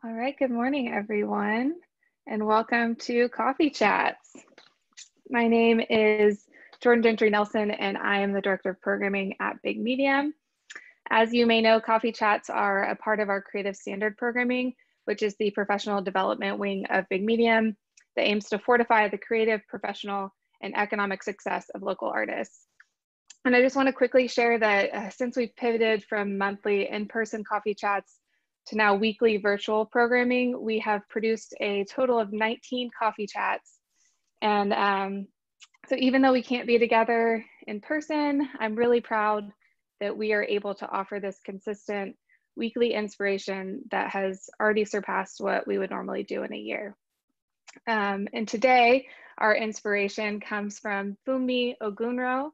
All right, good morning, everyone, and welcome to Coffee Chats. My name is Jordan Gentry Nelson, and I am the Director of Programming at Big Medium. As you may know, Coffee Chats are a part of our Creative Standard Programming, which is the professional development wing of Big Medium that aims to fortify the creative, professional, and economic success of local artists. And I just want to quickly share that since we've pivoted from monthly in-person coffee chats to now weekly virtual programming, we have produced a total of 19 coffee chats. And so even though we can't be together in person, I'm really proud that we are able to offer this consistent weekly inspiration that has already surpassed what we would normally do in a year. And today, our inspiration comes from Funmi Ogunro,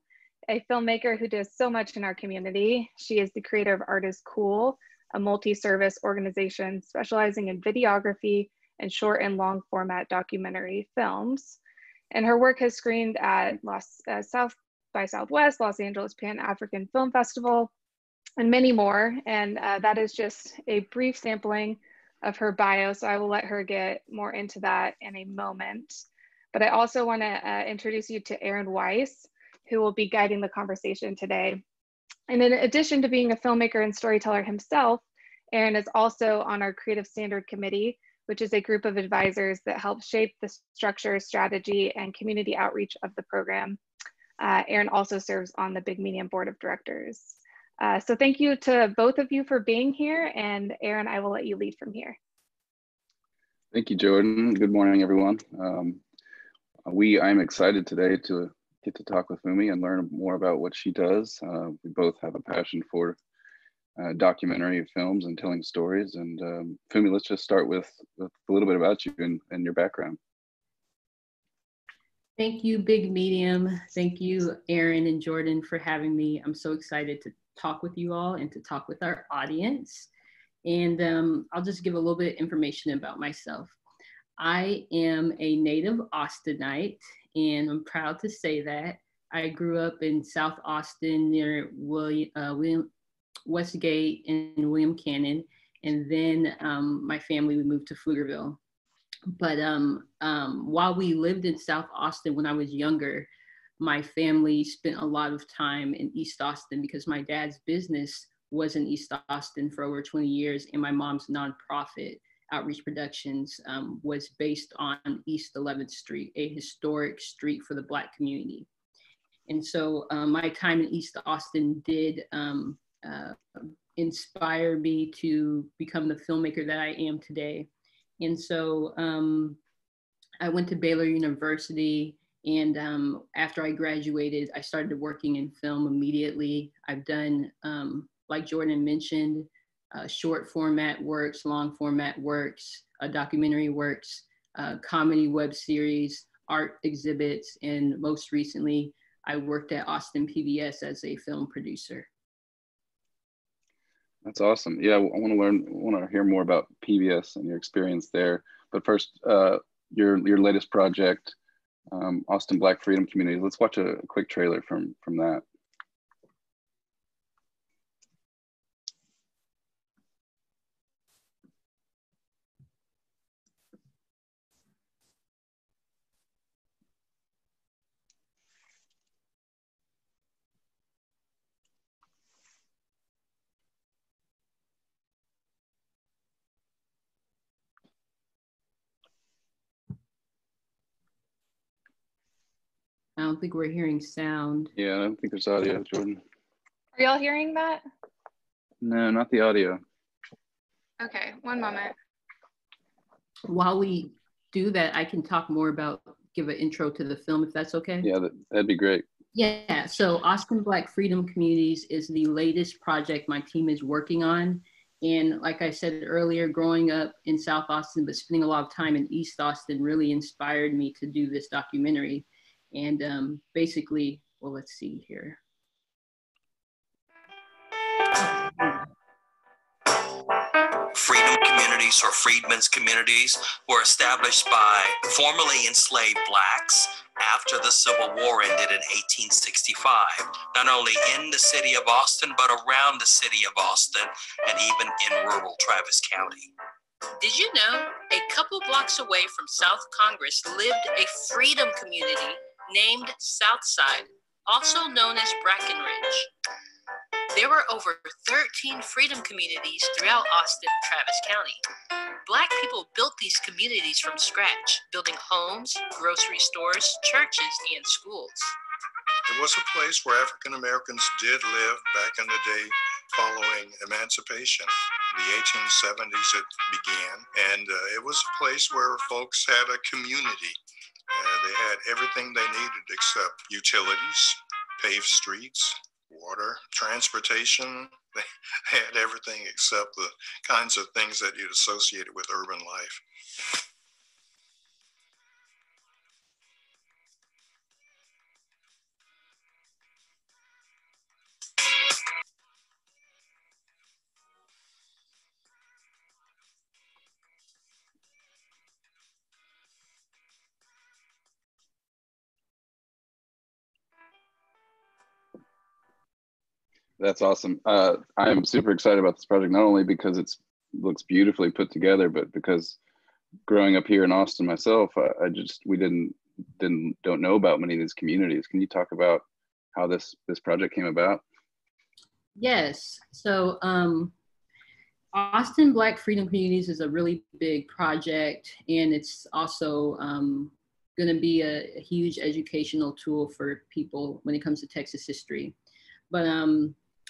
a filmmaker who does so much in our community. She is the creator of Art is Cool, a multi-service organization specializing in videography and short and long format documentary films. And her work has screened at South by Southwest, Los Angeles Pan-African Film Festival, and many more. And that is just a brief sampling of her bio, so I will let her get more into that in a moment. But I also want to introduce you to Aaron Weiss, who will be guiding the conversation today. And in addition to being a filmmaker and storyteller himself, Aaron is also on our Creative Standard Committee, which is a group of advisors that help shape the structure, strategy, and community outreach of the program. Aaron also serves on the Big Medium Board of Directors. So thank you to both of you for being here, and Aaron, I will let you lead from here. Thank you, Jordan. Good morning, everyone. I'm excited today to get to talk with Funmi and learn more about what she does. We both have a passion for documentary films and telling stories. And Funmi, let's just start with a little bit about you and your background. Thank you, Big Medium. Thank you, Aaron and Jordan, for having me. I'm so excited to talk with you all and to talk with our audience. And I'll just give a little bit of information about myself. I am a native Austinite, and I'm proud to say that. I grew up in South Austin near Westgate and William Cannon, and then my family, we moved to Pflugerville. But while we lived in South Austin when I was younger, my family spent a lot of time in East Austin because my dad's business was in East Austin for over 20 years, and my mom's nonprofit, Outreach Productions, was based on East 11th Street, a historic street for the Black community. And so my time in East Austin did inspire me to become the filmmaker that I am today. And so I went to Baylor University, and after I graduated, I started working in film immediately. I've done, like Jordan mentioned, short format works, long format works, documentary works, comedy web series, art exhibits, and most recently, I worked at Austin PBS as a film producer. That's awesome. Yeah, I want to hear more about PBS and your experience there. But first, your latest project, Austin Black Freedom Community. Let's watch a quick trailer from that. I don't think we're hearing sound. Yeah, I don't think there's audio, Jordan. Are y'all hearing that? No, not the audio. Okay, one moment. While we do that, I can talk more about, give an intro to the film, if that's okay. Yeah, that'd be great. Yeah, so Austin Black Freedom Communities is the latest project my team is working on. And like I said earlier, growing up in South Austin, but spending a lot of time in East Austin really inspired me to do this documentary. And basically, well, let's see here. Freedom communities, or freedmen's communities, were established by formerly enslaved Blacks after the Civil War ended in 1865, not only in the city of Austin, but around the city of Austin and even in rural Travis County. Did you know a couple blocks away from South Congress lived a freedom community named Southside, also known as Brackenridge? There were over 13 freedom communities throughout Austin and Travis County. Black people built these communities from scratch, building homes, grocery stores, churches, and schools. It was a place where African Americans did live back in the day following emancipation. In the 1870s it began, and it was a place where folks had a community. They had everything they needed except utilities, paved streets, water, transportation. They had everything except the kinds of things that you'd associate with urban life. That's awesome. I'm super excited about this project, not only because it looks beautifully put together, but because growing up here in Austin myself, we don't know about many of these communities. Can you talk about how this project came about? Yes. So Austin Black Freedom Communities is a really big project, and it's also going to be a huge educational tool for people when it comes to Texas history. But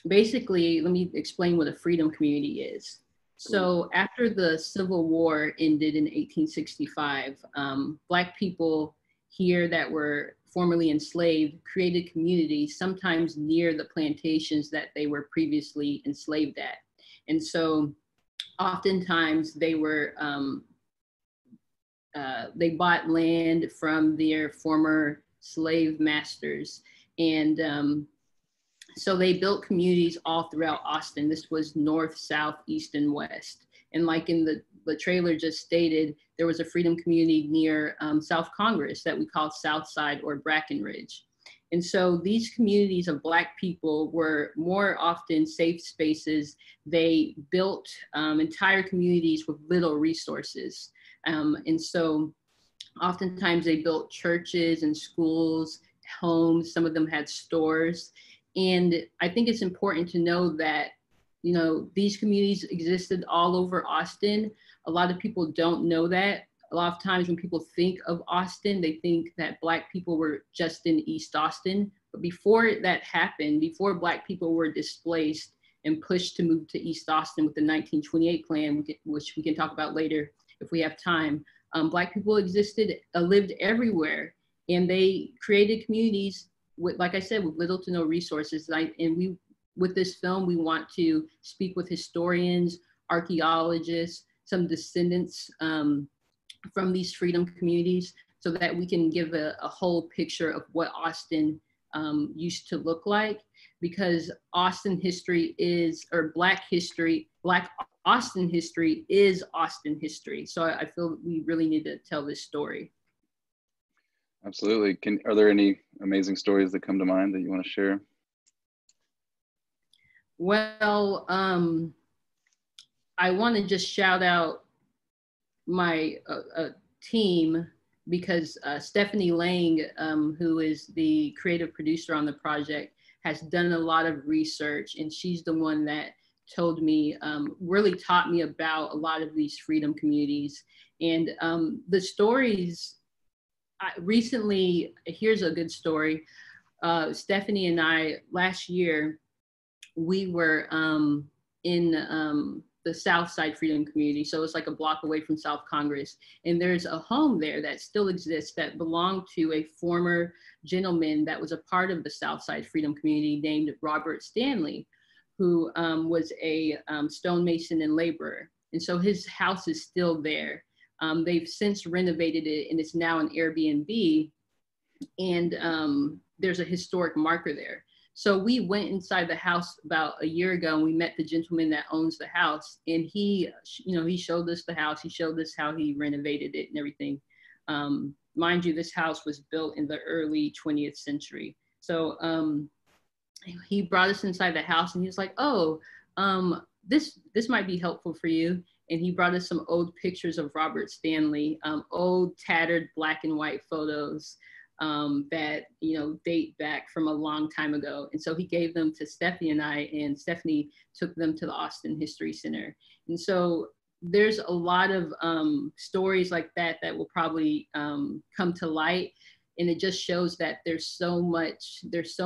basically, let me explain what a freedom community is. So after the Civil War ended in 1865, Black people here that were formerly enslaved created communities, sometimes near the plantations that they were previously enslaved at. And so oftentimes they were, they bought land from their former slave masters. And so they built communities all throughout Austin. This was north, south, east, and west. And like in the trailer just stated, there was a freedom community near South Congress that we called Southside or Brackenridge. And so these communities of Black people were more often safe spaces. They built entire communities with little resources. And so oftentimes they built churches and schools, homes, some of them had stores. And I think it's important to know that, you know, these communities existed all over Austin. A lot of people don't know that. A lot of times when people think of Austin, they think that Black people were just in East Austin. But before that happened, before Black people were displaced and pushed to move to East Austin with the 1928 plan, which we can talk about later if we have time, Black people lived everywhere. And they created communities with, like I said, with little to no resources. With this film, we want to speak with historians, archaeologists, some descendants from these freedom communities, so that we can give a whole picture of what Austin used to look like. Because Austin history is, or Black Austin history is Austin history. So I feel we really need to tell this story. Absolutely. Are there any amazing stories that come to mind that you want to share? Well, I want to just shout out my team, because Stephanie Lang, who is the creative producer on the project, has done a lot of research, and she's the one that told me, really taught me about a lot of these freedom communities. And the stories, recently, here's a good story. Stephanie and I, last year, we were in the Southside Freedom Community. So it's like a block away from South Congress. And there's a home there that still exists that belonged to a former gentleman that was a part of the Southside Freedom Community named Robert Stanley, who was a stonemason and laborer. And so his house is still there. They've since renovated it, and it's now an Airbnb. And there's a historic marker there. So we went inside the house about a year ago, and we met the gentleman that owns the house. And he showed us the house. He showed us how he renovated it and everything. Mind you, this house was built in the early 20th century. So he brought us inside the house, and he was like, "Oh, this might be helpful for you." and he brought us some old pictures of Robert Stanley, old tattered black and white photos that, you know, date back from a long time ago. And so he gave them to Stephanie and I, and Stephanie took them to the Austin History Center. And so there's a lot of stories like that that will probably come to light. And it just shows that there's so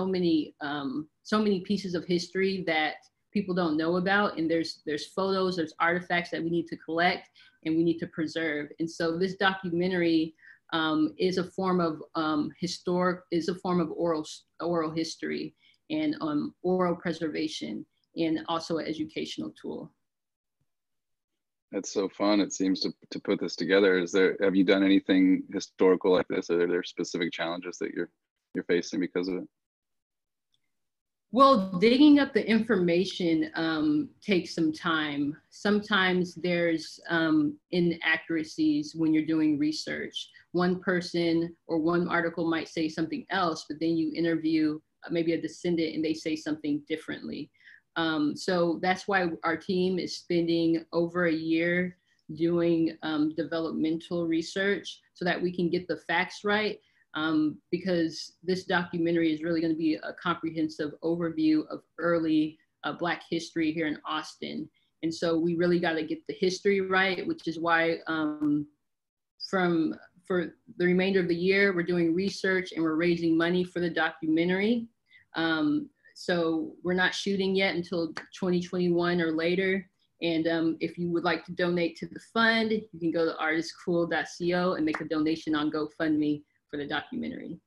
many pieces of history that people don't know about. And there's photos, there's artifacts that we need to collect and we need to preserve. And so this documentary is a form of oral history and oral preservation, and also an educational tool. That's so fun. It seems to put this together. Have you done anything historical like this? Are there specific challenges that you're facing because of it? Well, digging up the information takes some time. Sometimes there's inaccuracies when you're doing research. One person or one article might say something else, but then you interview maybe a descendant and they say something differently. So that's why our team is spending over a year doing developmental research so that we can get the facts right. Because this documentary is really going to be a comprehensive overview of early Black history here in Austin. And so we really got to get the history right, which is why for the remainder of the year, we're doing research and we're raising money for the documentary. So we're not shooting yet until 2021 or later. And if you would like to donate to the fund, you can go to artistcool.co and make a donation on GoFundMe for the documentary.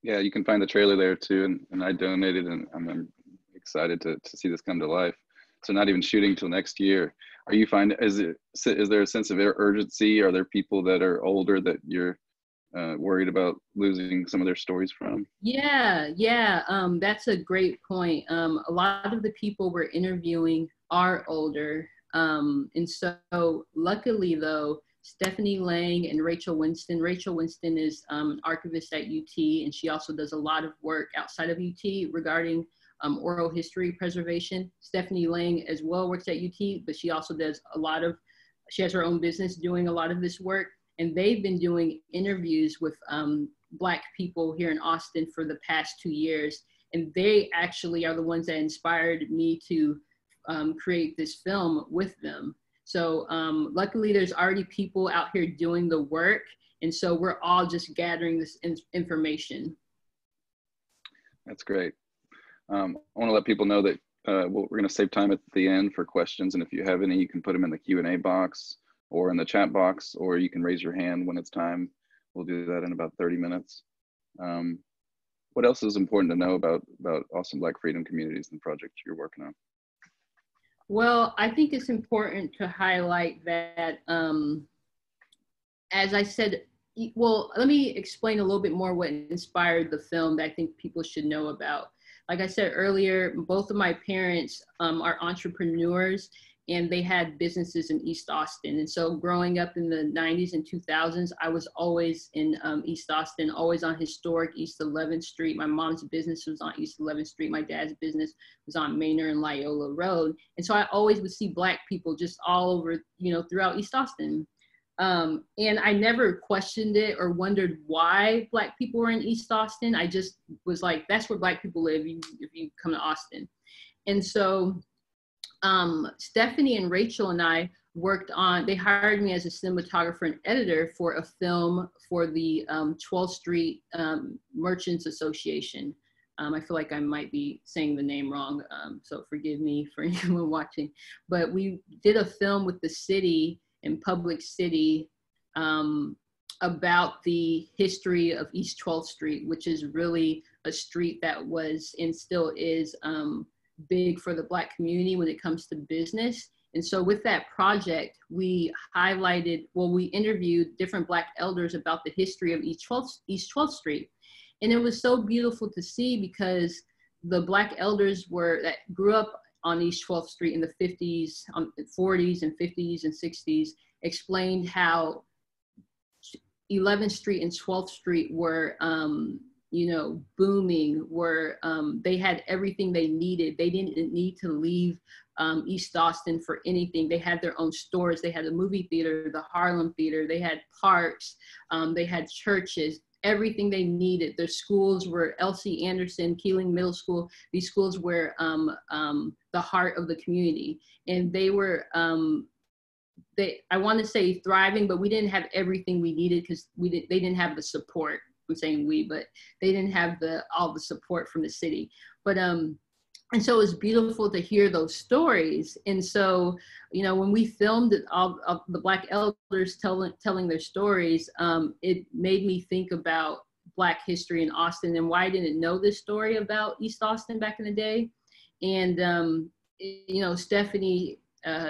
Yeah, you can find the trailer there too. And I donated, and I'm excited to see this come to life. So not even shooting till next year. Are you is there a sense of urgency? Are there people that are older that you're worried about losing some of their stories from? Yeah, that's a great point. A lot of the people we're interviewing are older. And so luckily though, Stephanie Lang and Rachel Winston is an archivist at UT, and she also does a lot of work outside of UT regarding oral history preservation. Stephanie Lang as well works at UT, but she also does she has her own business doing a lot of this work. And they've been doing interviews with Black people here in Austin for the past 2 years. And they actually are the ones that inspired me to create this film with them. So luckily there's already people out here doing the work. And so we're all just gathering this information. That's great. I want to let people know that we're going to save time at the end for questions. And if you have any, you can put them in the Q&A box or in the chat box, or you can raise your hand when it's time. We'll do that in about 30 minutes. What else is important to know about Austin Black freedom communities and the project you're working on? Well, I think it's important to highlight that, as I said, well, let me explain a little bit more what inspired the film that I think people should know about. Like I said earlier, both of my parents are entrepreneurs, and they had businesses in East Austin. And so growing up in the 90s and 2000s, I was always in East Austin, always on historic East 11th Street. My mom's business was on East 11th Street. My dad's business was on Manor and Loyola Road. And so I always would see Black people just all over, throughout East Austin. And I never questioned it or wondered why Black people were in East Austin. I just was like, that's where Black people live if you come to Austin. And so Stephanie and Rachel and I they hired me as a cinematographer and editor for a film for the 12th Street Merchants Association. I feel like I might be saying the name wrong, so forgive me for anyone watching. But we did a film with the city in Public City about the history of East 12th Street, which is really a street that was and still is big for the Black community when it comes to business. And so with that project, we interviewed different Black elders about the history of East 12th Street. And it was so beautiful to see because the Black elders that grew up on East 12th Street in the 50s, 40s and 50s and 60s explained how 11th Street and 12th Street were you know, booming, were, they had everything they needed. They didn't need to leave East Austin for anything. They had their own stores. They had a movie theater, the Harlem Theater. They had parks. They had churches, everything they needed. Their schools were Elsie Anderson, Keeling Middle School. These schools were the heart of the community. And they were, I want to say thriving, but we didn't have everything we needed because they didn't have the support. I'm saying we, but they didn't have all the support from the city. But and so it was beautiful to hear those stories. And so, you know, when we filmed it, all of the Black elders telling their stories, it made me think about Black history in Austin and why I didn't know this story about East Austin back in the day. And you know, Stephanie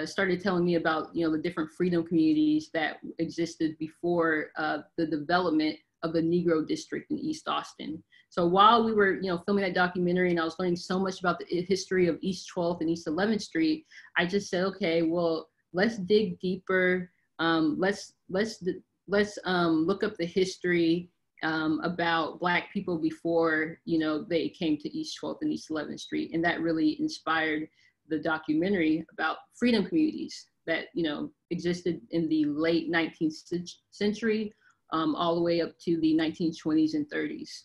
started telling me about, you know, the different freedom communities that existed before the development of the Negro district in East Austin. So while we were, you know, filming that documentary and I was learning so much about the history of East 12th and East 11th Street, I just said, okay, well, let's dig deeper. Let's look up the history about Black people before, you know, they came to East 12th and East 11th Street. And that really inspired the documentary about freedom communities that, you know, existed in the late 19th century, all the way up to the 1920s and 30s.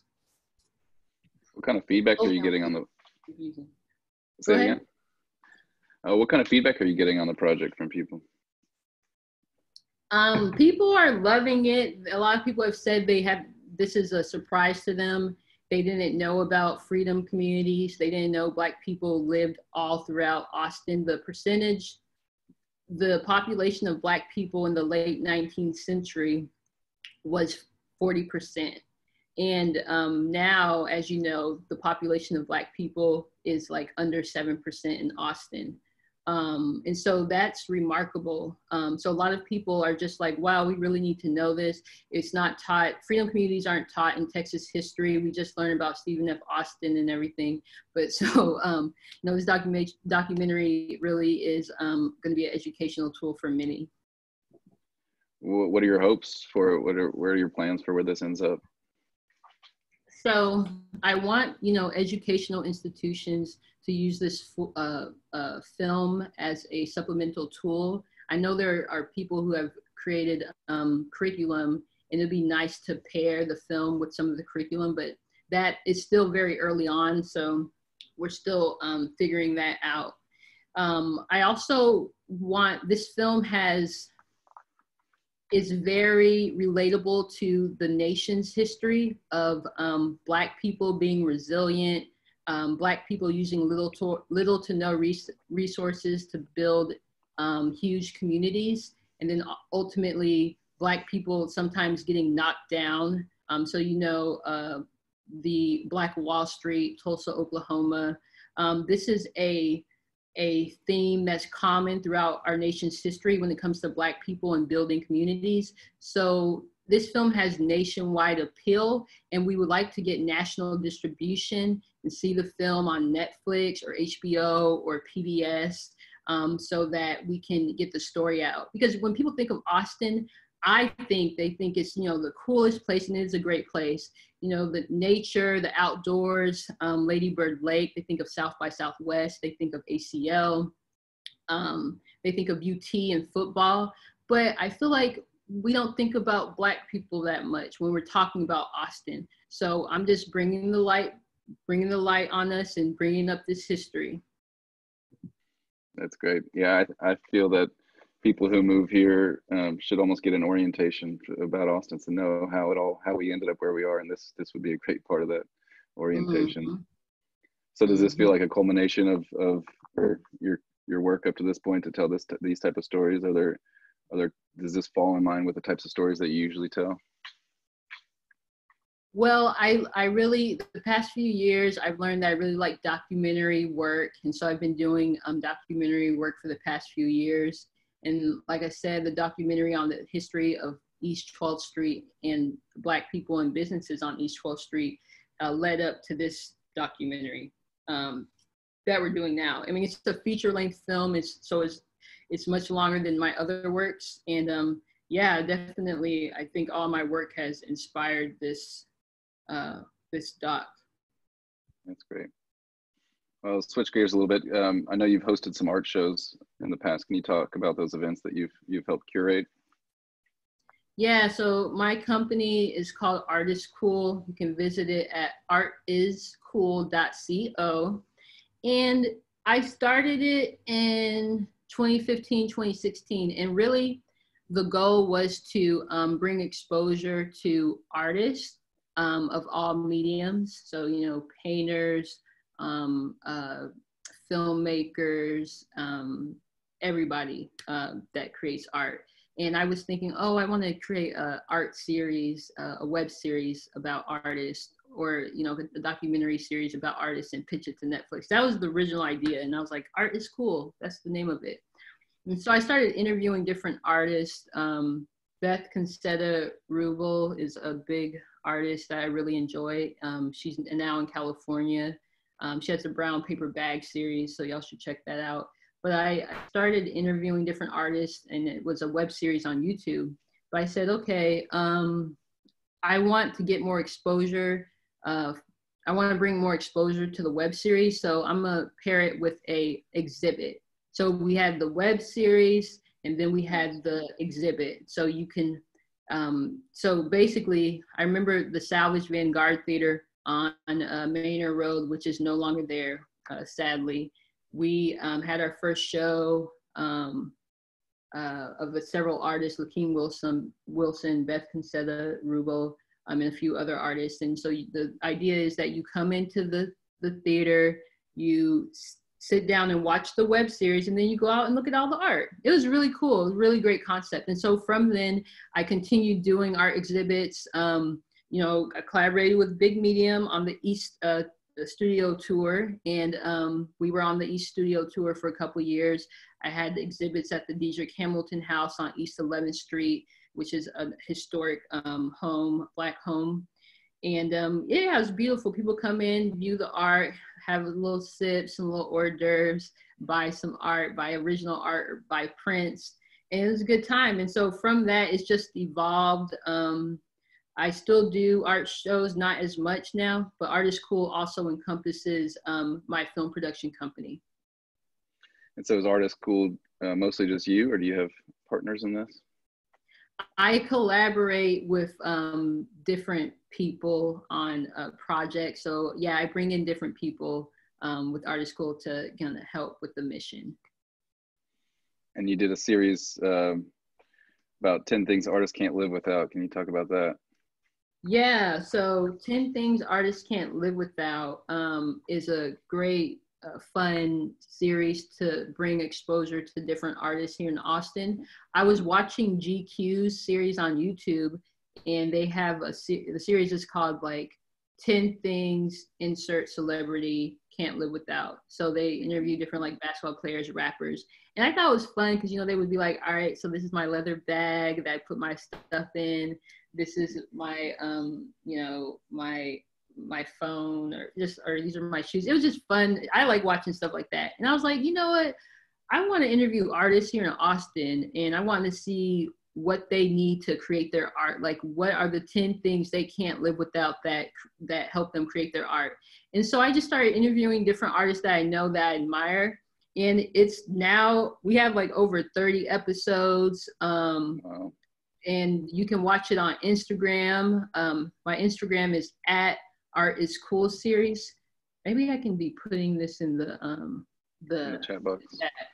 What kind of feedback are you getting on the? Say it again. What kind of feedback are you getting on the project from people? People are loving it. A lot of people have said this is a surprise to them. They didn't know about freedom communities. They didn't know Black people lived all throughout Austin. The population of Black people in the late 19th century was 40%. And now, as you know, the population of Black people is like under 7% in Austin. And so that's remarkable. So a lot of people are just like, wow, we really need to know this. It's not taught, freedom communities aren't taught in Texas history. We just learn about Stephen F. Austin and everything. But so, you know, this documentary really is going to be an educational tool for many. What are your hopes for it? What are your plans for where this ends up? So I want, you know, educational institutions to use this film as a supplemental tool. I know there are people who have created curriculum, and it'd be nice to pair the film with some of the curriculum, but that is still very early on. So we're still figuring that out. I also want, this film is very relatable to the nation's history of Black people being resilient, Black people using little to no resources to build huge communities, and then ultimately Black people sometimes getting knocked down. So, you know, the Black Wall Street, Tulsa, Oklahoma. This is a theme that's common throughout our nation's history when it comes to Black people and building communities. So this film has nationwide appeal, and we would like to get national distribution and see the film on Netflix or HBO or PBS, so that we can get the story out. Because when people think of Austin, they think it's, you know, the coolest place, and it is a great place. You know, the nature, the outdoors, Lady Bird Lake, they think of South by Southwest, they think of ACL, they think of UT and football. But I feel like we don't think about Black people that much when we're talking about Austin. So I'm just bringing the light on us and bringing up this history. That's great. Yeah, I feel that people who move here should almost get an orientation about Austin to know how we ended up where we are, and this would be a great part of that orientation. Mm-hmm. So does this feel like a culmination of your work up to this point to tell these type of stories? Does this fall in line with the types of stories that you usually tell? Well, I really, the past few years, I've learned that I really like documentary work, and so I've been doing documentary work for the past few years. And like I said, the documentary on the history of East 12th Street and Black people and businesses on East 12th Street led up to this documentary that we're doing now. I mean, it's a feature-length film, it's much longer than my other works. And yeah, definitely, I think all my work has inspired this this doc. That's great. Well, switch gears a little bit. I know you've hosted some art shows in the past. Can you talk about those events that you've helped curate? Yeah, so my company is called Art is Cool. You can visit it at artiscool.co. And I started it in 2015, 2016. And really the goal was to bring exposure to artists of all mediums. So, you know, painters, filmmakers, everybody that creates art. And I was thinking, oh, I want to create a art series, a web series about artists, or, you know, a documentary series about artists, and pitch it to Netflix. That was the original idea. And I was like, Art is Cool. That's the name of it. And so I started interviewing different artists. Beth Concetta-Rubel is a big artist that I really enjoy. She's now in California. She has a Brown Paper Bag series, so y'all should check that out. But I started interviewing different artists, and it was a web series on YouTube. But I said, okay, I want to get more exposure. I want to bring more exposure to the web series. So I'm gonna pair it with a exhibit. So we had the web series, and then we had the exhibit. So you can, so basically, I remember the Salvage Vanguard Theater on Manor Road, which is no longer there, sadly. We had our first show of several artists, Lakeem Wilson, Beth Concetta-Rubel, and a few other artists. And so the idea is that you come into the theater, you sit down and watch the web series, and then you go out and look at all the art. It was really cool. It was a really great concept. And so from then, I continued doing art exhibits. You know, I collaborated with Big Medium on the East Studio Tour, and we were on the East Studio Tour for a couple years. I had exhibits at the Diedrich Hamilton House on East 11th Street, which is a historic home, Black home. And yeah, it was beautiful. People come in, view the art, have a little sip, some little hors d'oeuvres, buy some art, buy original art, buy prints, and it was a good time. And so from that, it's just evolved. I still do art shows, not as much now, but Art is Cool also encompasses my film production company. And so is Art is Cool mostly just you, or do you have partners in this? I collaborate with different people on projects. So yeah, I bring in different people with Art is Cool to kind of help with the mission. And you did a series about 10 things artists can't live without. Can you talk about that? Yeah, so 10 Things Artists Can't Live Without is a great, fun series to bring exposure to different artists here in Austin. I was watching GQ's series on YouTube, and they have the series is called like 10 Things Insert Celebrity Can't Live Without. So they interview different like basketball players, rappers. And I thought it was fun because, you know, they would be like, all right, so this is my leather bag that I put my stuff in. This is my, you know, my phone, or these are my shoes. It was just fun. I like watching stuff like that. And I was like, you know what? I want to interview artists here in Austin, and I want to see what they need to create their art. Like, what are the 10 things they can't live without that help them create their art? And so I just started interviewing different artists that I know, that I admire. And it's now, we have like over 30 episodes. Wow. And you can watch it on Instagram. My Instagram is @ArtIsCoolSeries. Maybe I can be putting this in the chat box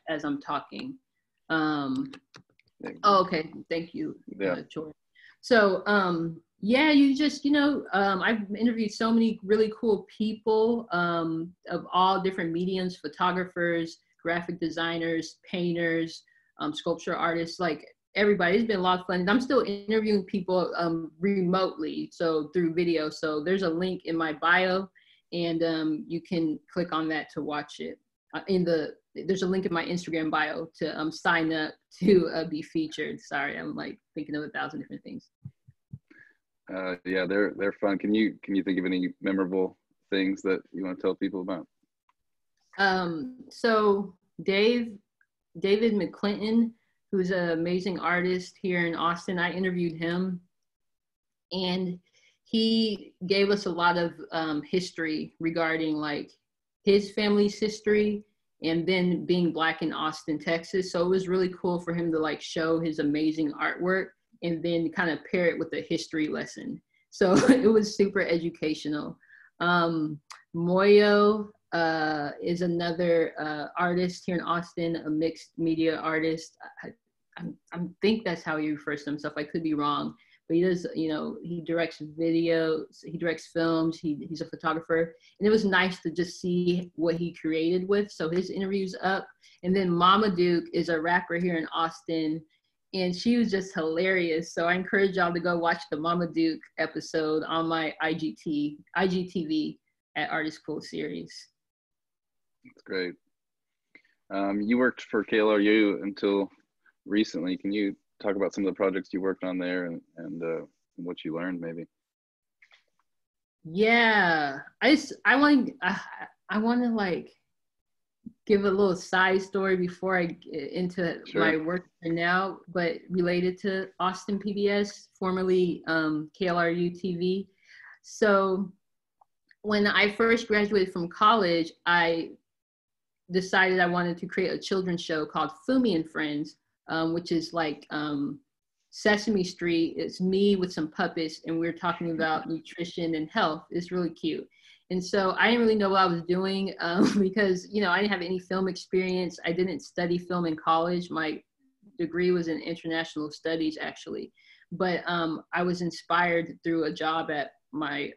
as I'm talking. Oh, okay, thank you, George. So yeah, you just, you know, I've interviewed so many really cool people of all different mediums: photographers, graphic designers, painters, sculpture artists, like everybody. It's been a lot of fun. And I'm still interviewing people remotely, so through video. So there's a link in my bio, and you can click on that to watch it. There's a link in my Instagram bio to sign up to be featured. Sorry, I'm like thinking of 1,000 different things. Yeah, they're fun. Can you think of any memorable things that you want to tell people about? So David McClinton, who's an amazing artist here in Austin, I interviewed him, and he gave us a lot of history regarding like his family's history and then being Black in Austin, Texas. So it was really cool for him to like show his amazing artwork and then kind of pair it with a history lesson. So it was super educational. Moyo is another artist here in Austin, a mixed media artist. I think that's how he refers to himself. I could be wrong, but he does, you know, he directs videos, he directs films, he's a photographer. And it was nice to just see what he created with. So his interview's up. And then Mama Duke is a rapper here in Austin, and she was just hilarious. So I encourage y'all to go watch the Mama Duke episode on my IGTV at Artist Pool series. That's great. You worked for KLRU until recently. Can you talk about some of the projects you worked on there and what you learned maybe? Yeah, I want to like give a little side story before I get into my work now, but related to Austin PBS, formerly KLRU TV. So when I first graduated from college, I decided I wanted to create a children's show called Funmi and Friends, which is like Sesame Street. It's me with some puppets, and we're talking about nutrition and health. It's really cute. And so I didn't really know what I was doing because, you know, I didn't have any film experience. I didn't study film in college. My degree was in international studies, actually. But I was inspired through a job at I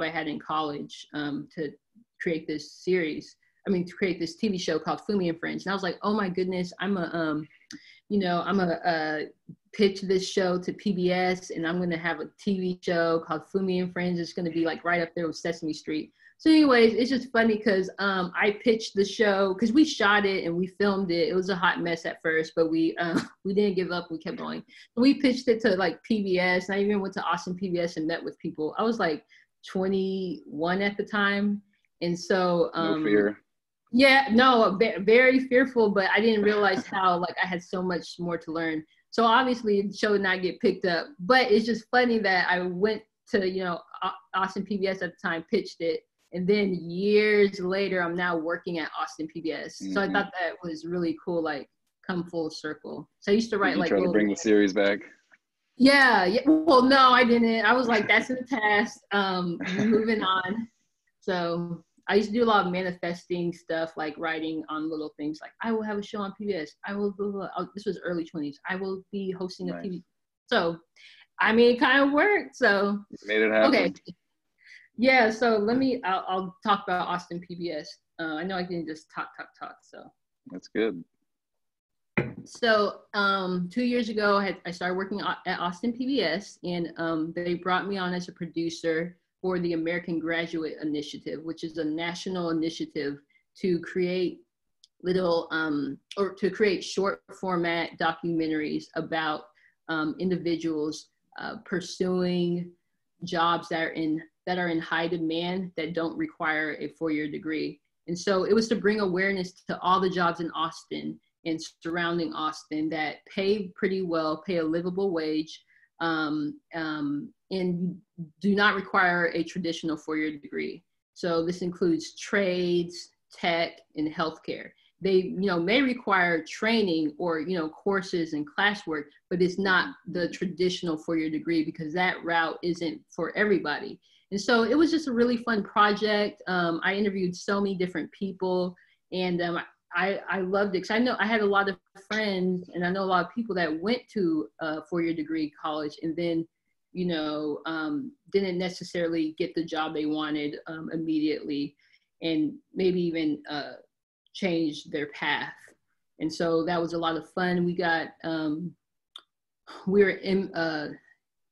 had in college to create this series. To create this TV show called Funmi and Friends. And I was like, oh my goodness, I'm gonna pitch this show to PBS, and I'm gonna have a TV show called Funmi and Friends. It's gonna be like right up there with Sesame Street. So anyways, it's just funny because I pitched the show, because we shot it and we filmed it. It was a hot mess at first, but we didn't give up. We kept going. We pitched it to like PBS, and I even went to Austin PBS and met with people. I was like 21 at the time. And so no fear. Yeah, no, very fearful, but I didn't realize how like I had so much more to learn. So obviously the show did not get picked up, but it's just funny that I went to, you know, Austin PBS at the time, pitched it, and then years later, I'm now working at Austin PBS. So I thought that was really cool, like come full circle. So I used to write like try to bring the series back. Yeah. Well, no, I didn't. I was like, that's in the past. Moving on. So I used to do a lot of manifesting stuff, like writing on little things like, I will have a show on PBS. I will, blah, blah, blah. This was early 20s. I will be hosting a TV. So, it kind of worked. So, made it happen. Okay. Yeah. So I'll talk about Austin PBS. I know I didn't just talk. So. That's good. So 2 years ago, I started working at Austin PBS, and they brought me on as a producer for the American Graduate Initiative, which is a national initiative to create to create short format documentaries about individuals pursuing jobs that are in high demand that don't require a 4-year degree. And so it was to bring awareness to all the jobs in Austin and surrounding Austin that pay pretty well, pay a livable wage, and do not require a traditional 4-year degree. So this includes trades, tech, and healthcare. They, may require training or, courses and classwork, but it's not the traditional 4-year degree because that route isn't for everybody. And so it was just a really fun project. I interviewed so many different people, and I loved it because I know I had a lot of friends, and I know a lot of people that went to a 4-year degree college and then, didn't necessarily get the job they wanted immediately, and maybe even changed their path. And so that was a lot of fun. We got,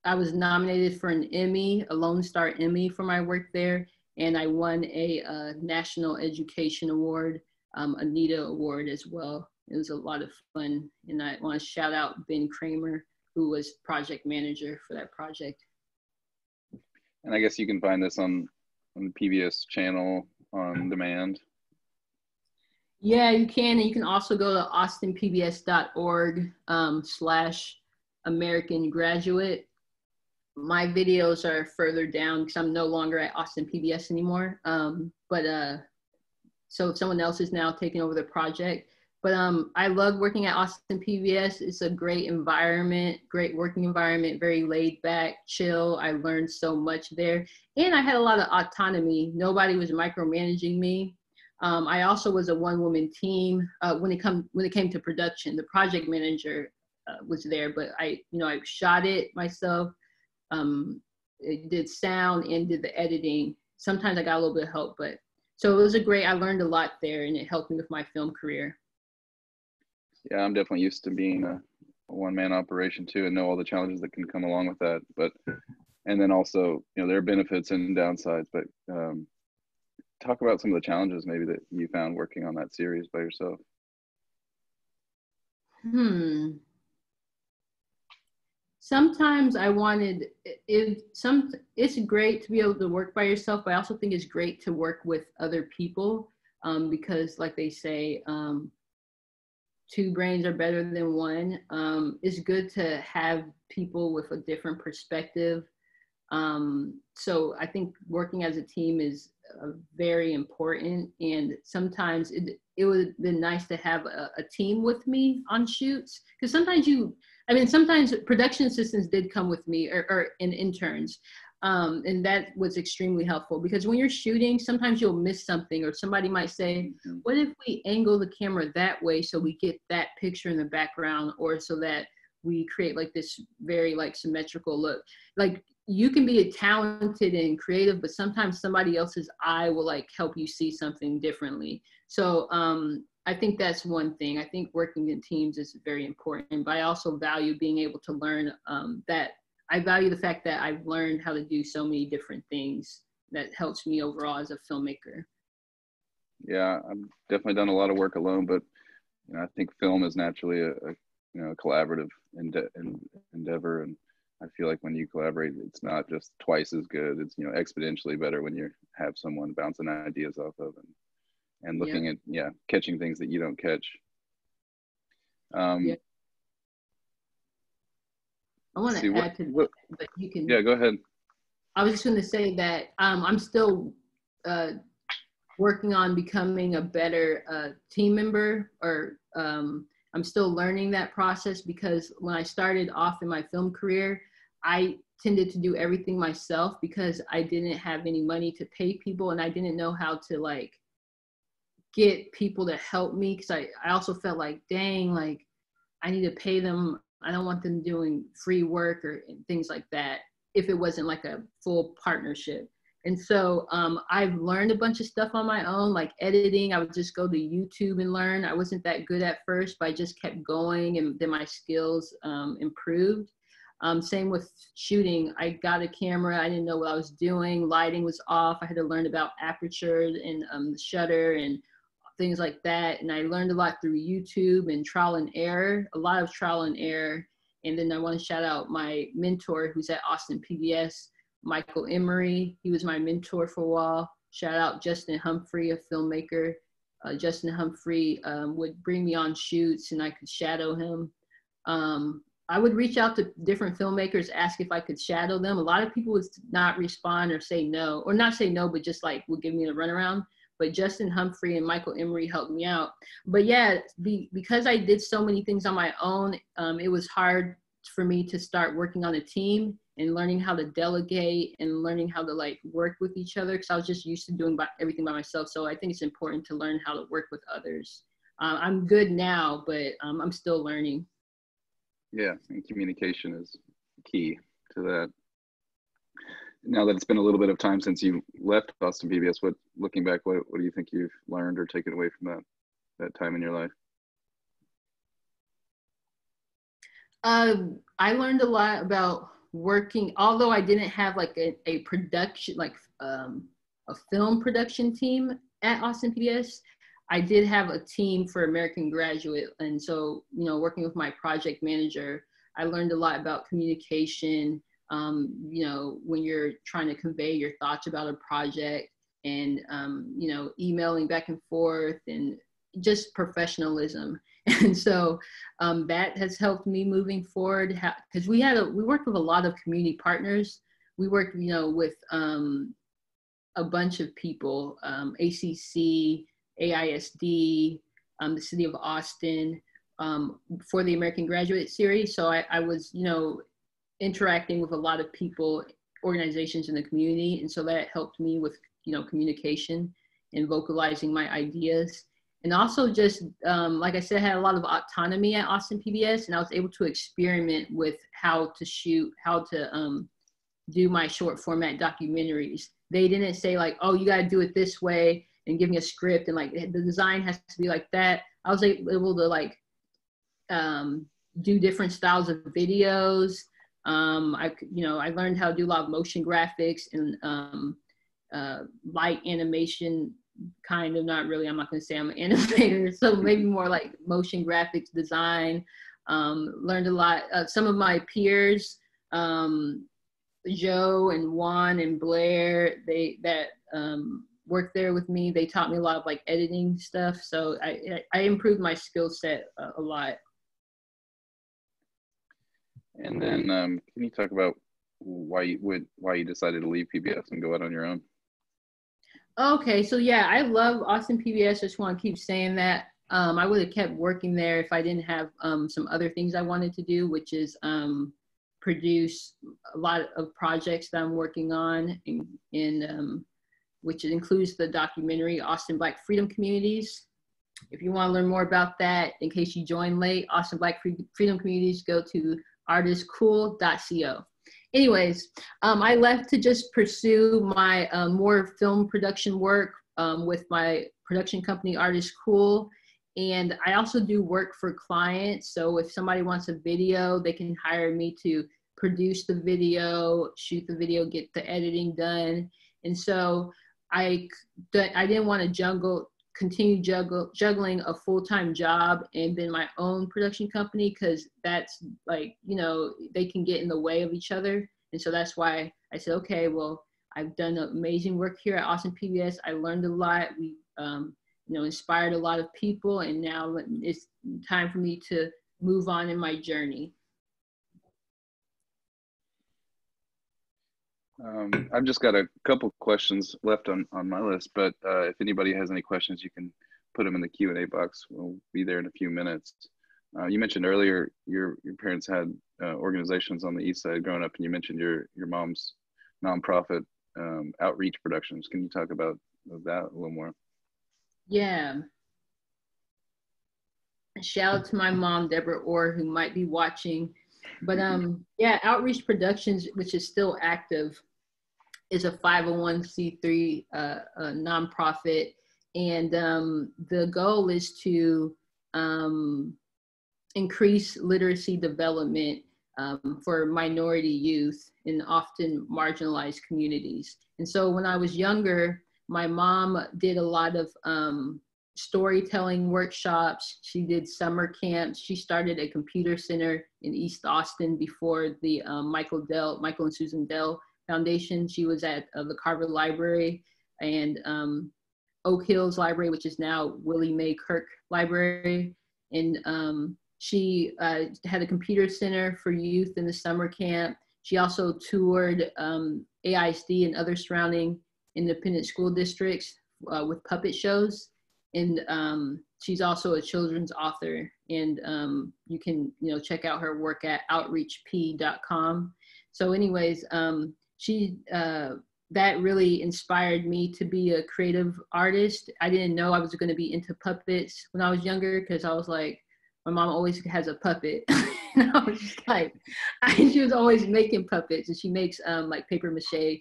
I was nominated for an Emmy, a Lone Star Emmy for my work there, and I won a National Education Award, a NETA award as well. It was a lot of fun, and I want to shout out Ben Kramer, who was project manager for that project. And I guess you can find this on the PBS channel on demand. Yeah, you can. And you can also go to austinpbs.org /American Graduate. my videos are further down because I'm no longer at Austin PBS anymore. So someone else is now taking over the project. But I love working at Austin PBS. It's a great environment, great working environment, very laid back, chill. I learned so much there. And I had a lot of autonomy. Nobody was micromanaging me. I also was a one-woman team when it came to production. The project manager was there, but I shot it myself, did sound and did the editing. Sometimes I got a little bit of help, but so it was I learned a lot there, and it helped me with my film career. Yeah, I'm definitely used to being a one-man operation too, and know all the challenges that can come along with that. But, and then also, there are benefits and downsides, but talk about some of the challenges maybe that you found working on that series by yourself. Sometimes it's great to be able to work by yourself, but I also think it's great to work with other people because like they say, two brains are better than one. It's good to have people with a different perspective. So I think working as a team is very important. And sometimes it would have been nice to have a team with me on shoots. Because sometimes production assistants did come with me and interns. And that was extremely helpful because when you're shooting, sometimes you'll miss something or somebody might say, what if we angle the camera that way so we get that picture in the background, or so that we create like this very like symmetrical look. Like you can be talented and creative, but sometimes somebody else's eye will like help you see something differently. So I think that's one thing. I think working in teams is very important, but I also value being able to learn that. I value the fact that I've learned how to do so many different things that helps me overall as a filmmaker. Yeah, I've definitely done a lot of work alone, but I think film is naturally a collaborative endeavor, and I feel like when you collaborate, it's not just twice as good. It's exponentially better when you have someone bouncing ideas off of and looking at catching things that you don't catch. I want to add to that, but you can. Yeah, go ahead. I was just going to say that I'm still working on becoming a better team member, or I'm still learning that process because when I started off in my film career, I tended to do everything myself because I didn't have any money to pay people, and I didn't know how to like get people to help me because I also felt like, dang, like I need to pay them. I don't want them doing free work or things like that if it wasn't like a full partnership. And so I've learned a bunch of stuff on my own, like editing. I would just go to YouTube and learn. I wasn't that good at first, but I just kept going, and then my skills improved. Same with shooting. I got a camera. I didn't know what I was doing. Lighting was off. I had to learn about aperture and the shutter and things like that. And I learned a lot through YouTube and trial and error, a lot of trial and error. And then I want to shout out my mentor who's at Austin PBS, Michael Emery. He was my mentor for a while. Shout out Justin Humphrey, a filmmaker. Justin Humphrey would bring me on shoots and I could shadow him. I would reach out to different filmmakers, ask if I could shadow them. A lot of people would not respond or say no, or not say no, but just like would give me a runaround. But Justin Humphrey and Michael Emery helped me out. But yeah, because I did so many things on my own, it was hard for me to start working on a team and learning how to delegate and learning how to like work with each other, because I was just used to doing everything by myself. So I think it's important to learn how to work with others. I'm good now, but I'm still learning. Yeah, and communication is key to that. Now that it's been a little bit of time since you left Austin PBS, looking back, what do you think you've learned or taken away from that time in your life? I learned a lot about working, although I didn't have like a production, like a film production team at Austin PBS. I did have a team for American Graduate. And so, working with my project manager, I learned a lot about communication, when you're trying to convey your thoughts about a project and, emailing back and forth and just professionalism. And so that has helped me moving forward, because we worked with a lot of community partners. We worked, with a bunch of people, ACC, AISD, the city of Austin, for the American Graduate Series. So I was, interacting with a lot of people, organizations in the community. And so that helped me with, communication and vocalizing my ideas. And also just, like I said, I had a lot of autonomy at Austin PBS, and I was able to experiment with how to shoot, how to do my short format documentaries. They didn't say like, oh, you got to do it this way and give me a script and like the design has to be like that. I was able to like do different styles of videos. I learned how to do a lot of motion graphics and light animation, kind of, not really. I'm not going to say I'm an animator, so maybe more like motion graphics design. Learned a lot. Some of my peers, Joe and Juan and Blair, that worked there with me, they taught me a lot of like editing stuff. So I improved my skill set a lot. And then can you talk about why you decided to leave PBS and go out on your own? Okay, so yeah, I love Austin PBS. I just want to keep saying that. I would have kept working there if I didn't have some other things I wanted to do, which is produce a lot of projects that I'm working on, in which includes the documentary Austin Black Freedom Communities. If you want to learn more about that, in case you joined late, Austin Black Freedom Communities, go to artistcool.co. Anyways, I left to just pursue my more film production work with my production company, Artist Cool. And I also do work for clients. So if somebody wants a video, they can hire me to produce the video, shoot the video, get the editing done. And so I didn't want to continue juggling a full-time job and then my own production company, because that's like, they can get in the way of each other. And so that's why I said, okay, well, I've done amazing work here at Austin PBS. I learned a lot. We, inspired a lot of people, and now it's time for me to move on in my journey. I've just got a couple questions left on my list, but if anybody has any questions, you can put them in the Q&A box. We'll be there in a few minutes. You mentioned earlier your parents had organizations on the East Side growing up, and you mentioned your mom's nonprofit outreach productions. Can you talk about that a little more? Yeah. Shout out to my mom, Deborah Orr, who might be watching. But yeah, Outreach Productions, which is still active, is a 501c3 nonprofit. And the goal is to increase literacy development for minority youth in often marginalized communities. And so when I was younger, my mom did a lot of storytelling workshops. She did summer camps. She started a computer center in East Austin before the Michael and Susan Dell Foundation. She was at the Carver Library and Oak Hills Library, which is now Willie Mae Kirk Library. And she had a computer center for youth in the summer camp. She also toured AISD and other surrounding independent school districts with puppet shows. And she's also a children's author, and you can check out her work at outreachp.com. So anyways, that really inspired me to be a creative artist. I didn't know I was going to be into puppets when I was younger, because I was like, my mom always has a puppet. And I was just like, she was always making puppets, and she makes like paper mache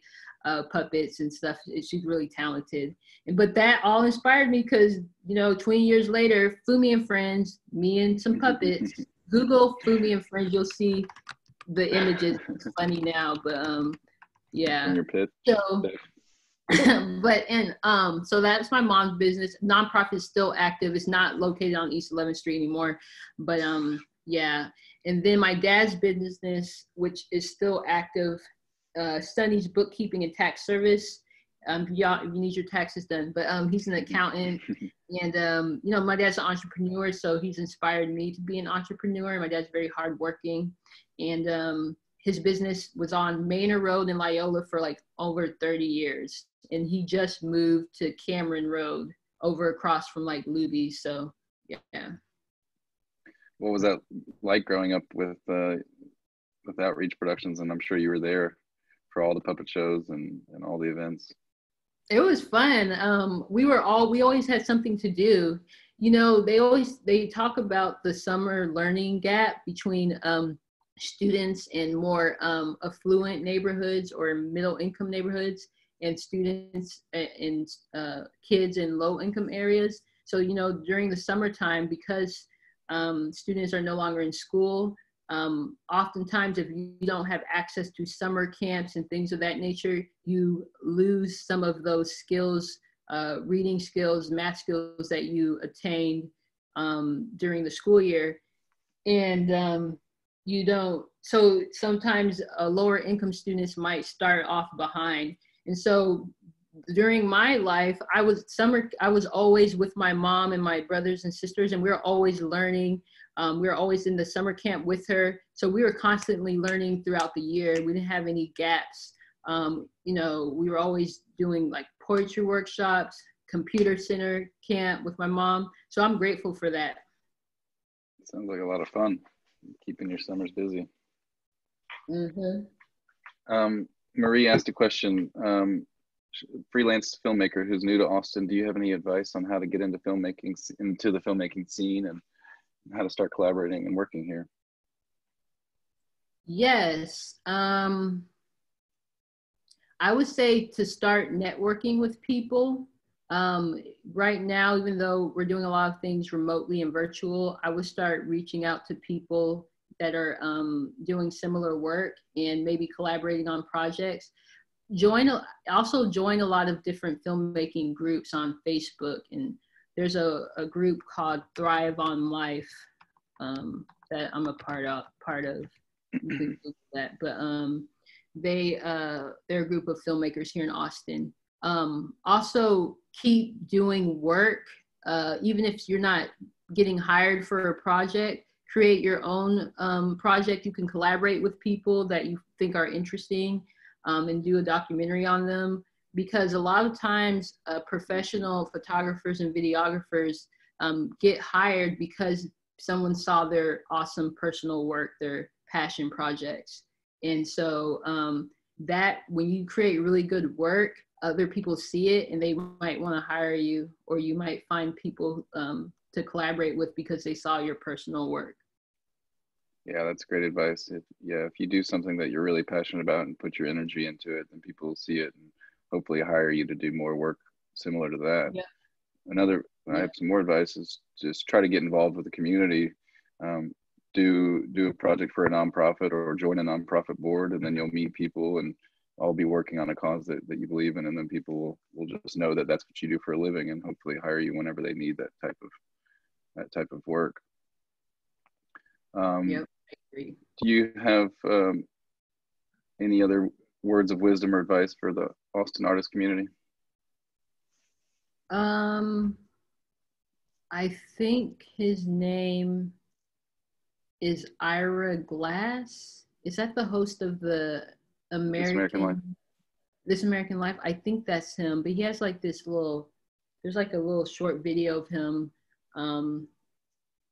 puppets and stuff. She's really talented. But that all inspired me because, 20 years later, Funmi and Friends, me and some puppets, Google Funmi and Friends, you'll see the images. It's funny now, but yeah. In your pitch. So, so that's my mom's business. Nonprofit is still active. It's not located on East 11th Street anymore, but yeah. And then my dad's business, which is still active, Sonny's Bookkeeping and Tax Service. Y'all, if you need your taxes done, but he's an accountant, and you know, my dad's an entrepreneur, so he's inspired me to be an entrepreneur. My dad's very hardworking, and his business was on Manor Road in Loyola for like over 30 years, and he just moved to Cameron Road over across from like Luby's. So yeah. What was that like growing up with Outreach Productions? And I'm sure you were there for all the puppet shows and all the events. It was fun. We always had something to do. You know, they talk about the summer learning gap between students in more affluent neighborhoods or middle income neighborhoods and students and kids in low income areas. So, you know, during the summertime, because students are no longer in school, oftentimes if you don't have access to summer camps and things of that nature, you lose some of those skills, reading skills, math skills that you attained during the school year. And so sometimes lower income students might start off behind. And so during my life, I was always with my mom and my brothers and sisters, and we were always learning. We were always in the summer camp with her. So we were constantly learning throughout the year. We didn't have any gaps. You know, we were always doing like poetry workshops, computer center camp with my mom. So I'm grateful for that. Sounds like a lot of fun, keeping your summers busy. Mm-hmm. Marie asked a question. Freelance filmmaker who's new to Austin, do you have any advice on how to get into the filmmaking scene and how to start collaborating and working here? Yes. I would say to start networking with people. Right now, even though we're doing a lot of things remotely and virtual, I would start reaching out to people that are doing similar work and maybe collaborating on projects. Also join a lot of different filmmaking groups on Facebook, and there's a group called Thrive on Life that I'm a part of. You can Google that, but they're a group of filmmakers here in Austin. Also keep doing work, even if you're not getting hired for a project. Create your own project. You can collaborate with people that you think are interesting. And do a documentary on them, because a lot of times professional photographers and videographers get hired because someone saw their awesome personal work, their passion projects. And so that when you create really good work, other people see it and they might want to hire you, or you might find people to collaborate with because they saw your personal work. Yeah, that's great advice. If you do something that you're really passionate about and put your energy into it, then people will see it and hopefully hire you to do more work similar to that. Yeah. I have some more advice is just try to get involved with the community. Do a project for a nonprofit or join a nonprofit board, and then you'll meet people and all be working on a cause that you believe in, and then people will just know that that's what you do for a living and hopefully hire you whenever they need that type of work. Yep, I agree. Do you have any other words of wisdom or advice for the Austin artist community? I think his name is Ira Glass. Is that the host of the This American Life? I think that's him, but he has like there's like a little short video of him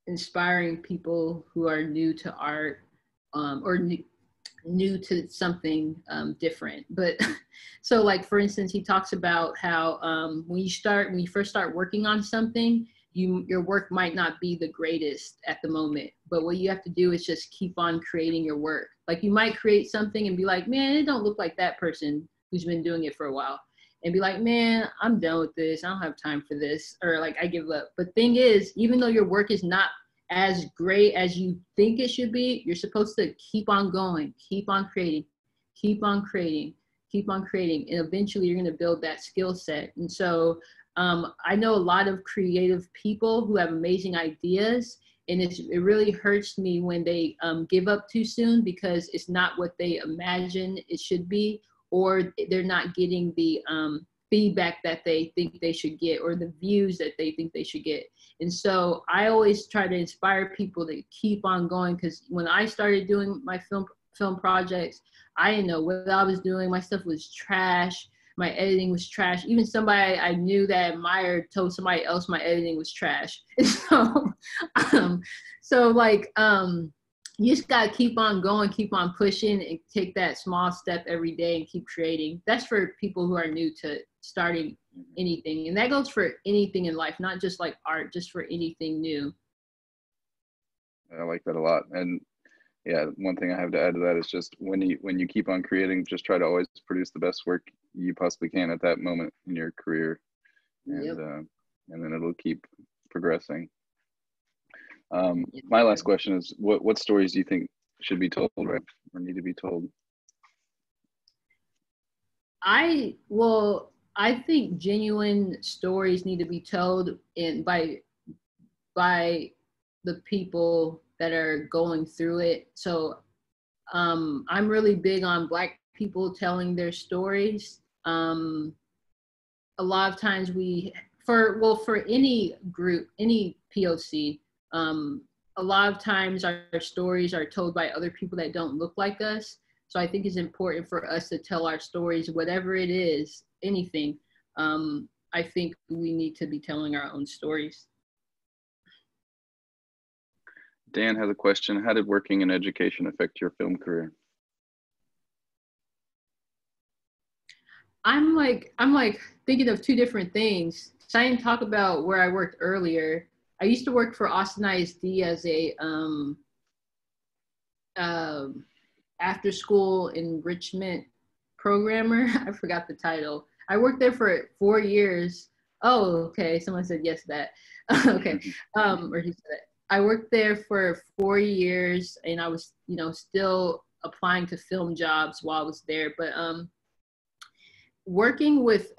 inspiring people who are new to art or new to something different. But so like, for instance, he talks about how when you first start working on something, your work might not be the greatest at the moment, but what you have to do is just keep on creating your work. Like you might create something and be like, man, it don't look like that person who's been doing it for a while, and be like, man, I'm done with this. I don't have time for this, or like I give up. But thing is, even though your work is not as great as you think it should be, you're supposed to keep on going, keep on creating, keep on creating, keep on creating, and eventually you're going to build that skill set. And so I know a lot of creative people who have amazing ideas, and it really hurts me when they give up too soon because it's not what they imagine it should be, or they're not getting the feedback that they think they should get or the views that they think they should get. And so I always try to inspire people to keep on going, because when I started doing my film projects, I didn't know what I was doing. My stuff was trash. My editing was trash. Even somebody I knew that I admired told somebody else my editing was trash. And so, you just gotta keep on going, keep on pushing, and take that small step every day and keep creating. That's for people who are new to starting anything. And that goes for anything in life, not just like art, just for anything new. I like that a lot. And yeah, one thing I have to add to that is just when you keep on creating, just try to always produce the best work you possibly can at that moment in your career. And, Yep. And then it'll keep progressing. My last question is, what stories do you think should be told, right, or need to be told? I think genuine stories need to be told by the people that are going through it. So I'm really big on Black people telling their stories. A lot of times for any group, any POC, a lot of times our stories are told by other people that don't look like us. So I think it's important for us to tell our stories, whatever it is, anything. I think we need to be telling our own stories. Dan has a question. How did working in education affect your film career? I'm like thinking of two different things. So I didn't talk about where I worked earlier. I used to work for Austin ISD as a after school enrichment programmer. I forgot the title. I worked there for 4 years. Oh, okay. Someone said yes to that. Okay. Or he said it. I worked there for 4 years, and I was, still applying to film jobs while I was there. But working with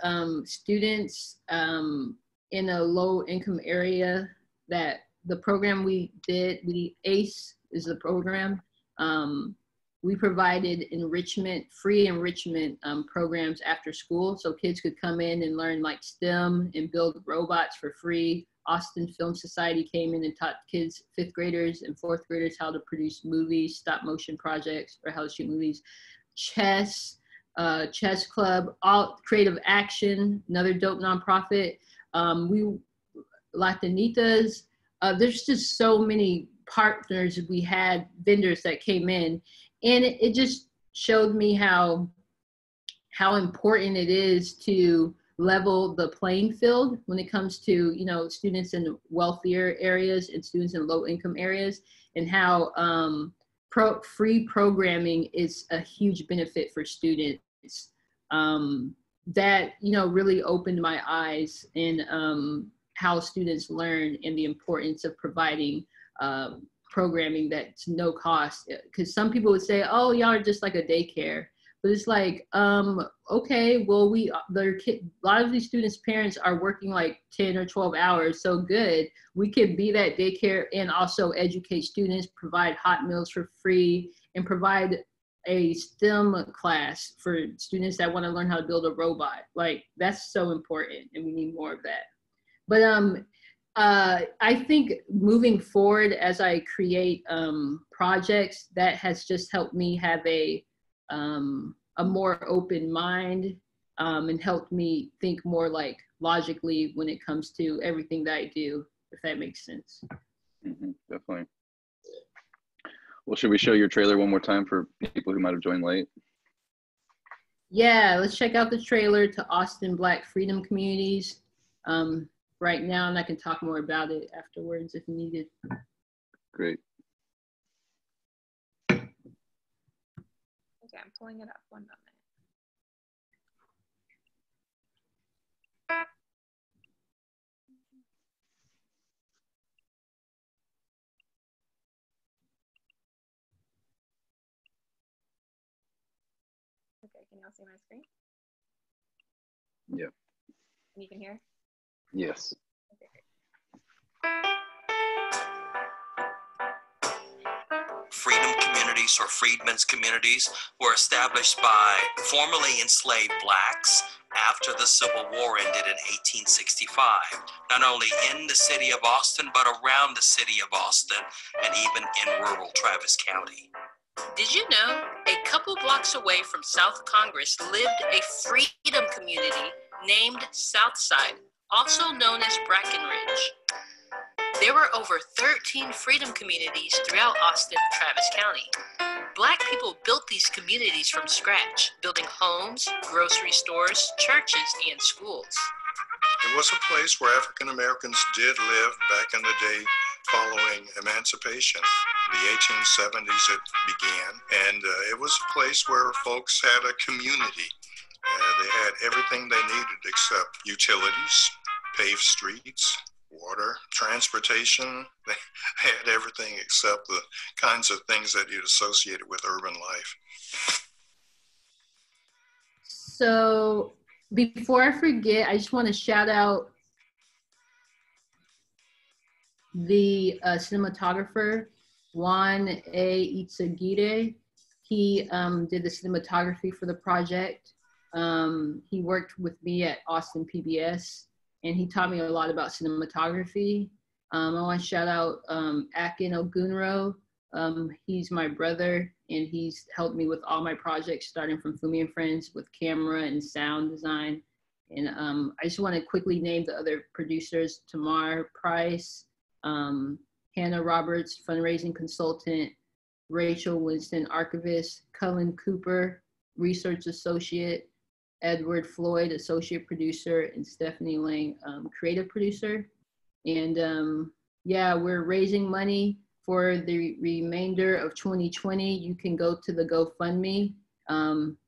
students in a low income area, that the program we did, ACE is the program. We provided free enrichment programs after school, so kids could come in and learn like STEM and build robots for free. Austin Film Society came in and taught kids, 5th graders and 4th graders, how to produce movies, stop motion projects, or how to shoot movies. Chess Club, All Creative Action, another dope nonprofit. Like the NETAs, there's just so many partners we had, vendors that came in, and it just showed me how important it is to level the playing field when it comes to students in wealthier areas and students in low income areas, and how free programming is a huge benefit for students. That really opened my eyes in how students learn, and the importance of providing programming that's no cost. Because some people would say, oh, y'all are just like a daycare. But it's like, okay, well, a lot of these students' parents are working like 10 or 12 hours. So good. We could be that daycare and also educate students, provide hot meals for free, and provide a STEM class for students that want to learn how to build a robot. Like, that's so important, and we need more of that. But I think moving forward, as I create projects, that has just helped me have a more open mind, and helped me think more like logically when it comes to everything that I do, if that makes sense. Definitely. Well, should we show your trailer one more time for people who might have joined late? Yeah, let's check out the trailer to Austin Black Freedom Communities right now, and I can talk more about it afterwards if needed. Great. Okay, I'm pulling it up, 1 moment. Okay, can y'all see my screen? Yeah. You can hear? Yes. Okay, great. Freedom communities or freedmen's communities were established by formerly enslaved Blacks after the Civil War ended in 1865, not only in the city of Austin, but around the city of Austin and even in rural Travis County. Did you know a couple blocks away from South Congress lived a freedom community named Southside, also known as Brackenridge? There were over 13 freedom communities throughout Austin and Travis County. Black people built these communities from scratch, building homes, grocery stores, churches, and schools. It was a place where African Americans did live back in the day following emancipation. The 1870s it began, and it was a place where folks had a community. They had everything they needed except utilities, paved streets, water, transportation. They had everything except the kinds of things that you'd associate with urban life. So before I forget, I just want to shout out the cinematographer, Juan A. Itzagire. He did the cinematography for the project. He worked with me at Austin PBS, and he taught me a lot about cinematography. I want to shout out Funmi Ogunro. He's my brother, and he's helped me with all my projects, starting from Funmi and Friends with camera and sound design. And I just want to quickly name the other producers: Tamar Price, Hannah Roberts, fundraising consultant, Rachel Winston, archivist, Cullen Cooper, research associate, Edward Floyd, associate producer, and Stephanie Lang, creative producer. And yeah, we're raising money for the remainder of 2020. You can go to the GoFundMe,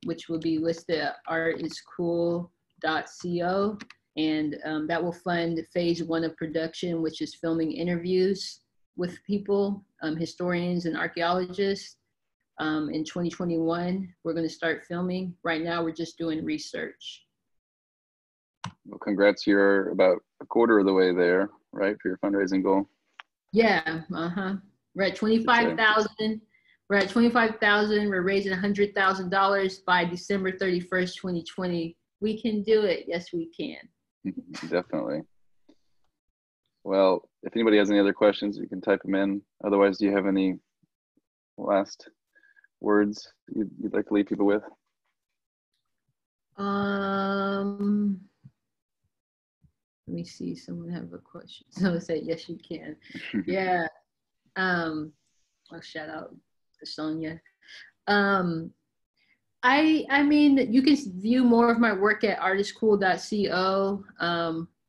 which will be listed at artiscool.co. And that will fund phase 1 of production, which is filming interviews with people, historians and archaeologists. In 2021, we're going to start filming. Right now, we're just doing research. Well, congrats, you're about a quarter of the way there, right, for your fundraising goal? Yeah, We're at 25,000. We're at 25,000. We're raising $100,000 by December 31st, 2020. We can do it. Yes, we can. Definitely. Well, if anybody has any other questions, you can type them in. Otherwise, do you have any last words you'd like to leave people with? Let me see. Someone have a question. Someone said, yes, you can. Yeah. I'll shout out to Sonia. I mean, you can view more of my work at artiscool.co.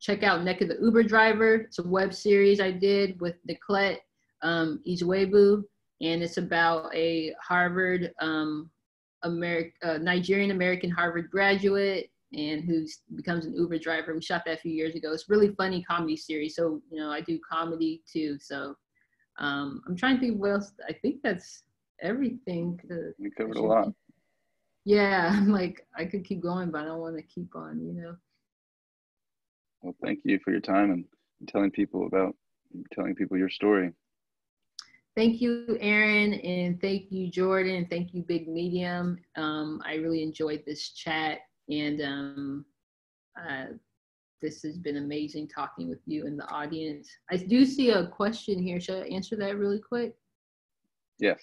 Check out Nneka The Uber Driver. It's a web series I did with Nneka Izuebu, and it's about a Harvard, Nigerian-American Harvard graduate, and who becomes an Uber driver. We shot that a few years ago. It's a really funny comedy series. So, you know, I do comedy too. So I'm trying to think what else. I think that's everything. We covered a lot. Yeah, I'm like, I could keep going, but I don't want to keep on, you know. Well, thank you for your time and telling people your story. Thank you, Aaron, and thank you, Jordan, thank you, Big Medium. I really enjoyed this chat, and this has been amazing talking with you and the audience. I do see a question here. Should I answer that really quick? Yes.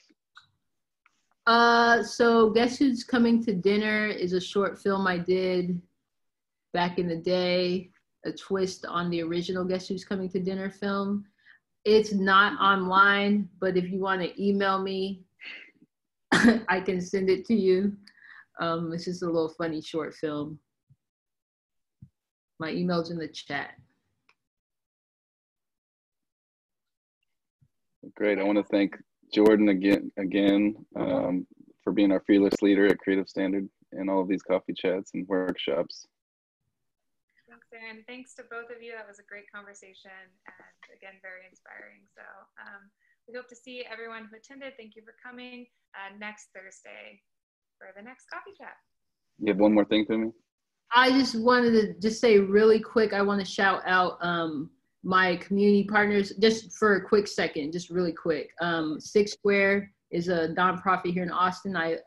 So Guess Who's Coming to Dinner is a short film I did back in the day, a twist on the original Guess Who's Coming to Dinner film. It's not online, but if you want to email me, I can send it to you. It's just a little funny short film. My email's in the chat. Great. I want to thank Jordan again for being our fearless leader at Creative Standard and all of these coffee chats and workshops. Thanks, Aaron. Thanks to both of you. That was a great conversation and again, very inspiring. So we hope to see everyone who attended. Thank you for coming next Thursday for the next coffee chat. You have one more thing for me? I just wanted to say really quick, I want to shout out my community partners just for a quick second, just really quick. Six Square is a nonprofit here in Austin. I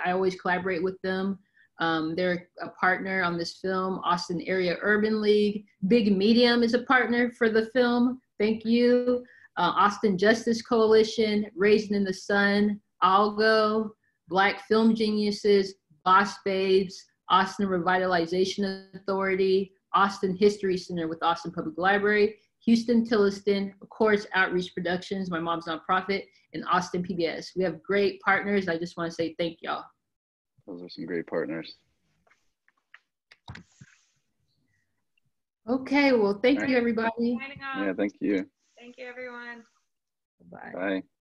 always collaborate with them. They're a partner on this film. Austin Area Urban League. Big Medium is a partner for the film. Thank you. Austin Justice Coalition, Raising in the Sun, Algo, Black Film Geniuses, Boss Babes, Austin Revitalization Authority, Austin History Center with Austin Public Library, Houston Tilliston, of course, Outreach Productions, my mom's nonprofit, and Austin PBS. We have great partners. I just want to say thank y'all. Those are some great partners. Okay, well, thank you, everybody. Yeah, thank you. Thank you, everyone. Bye. Bye.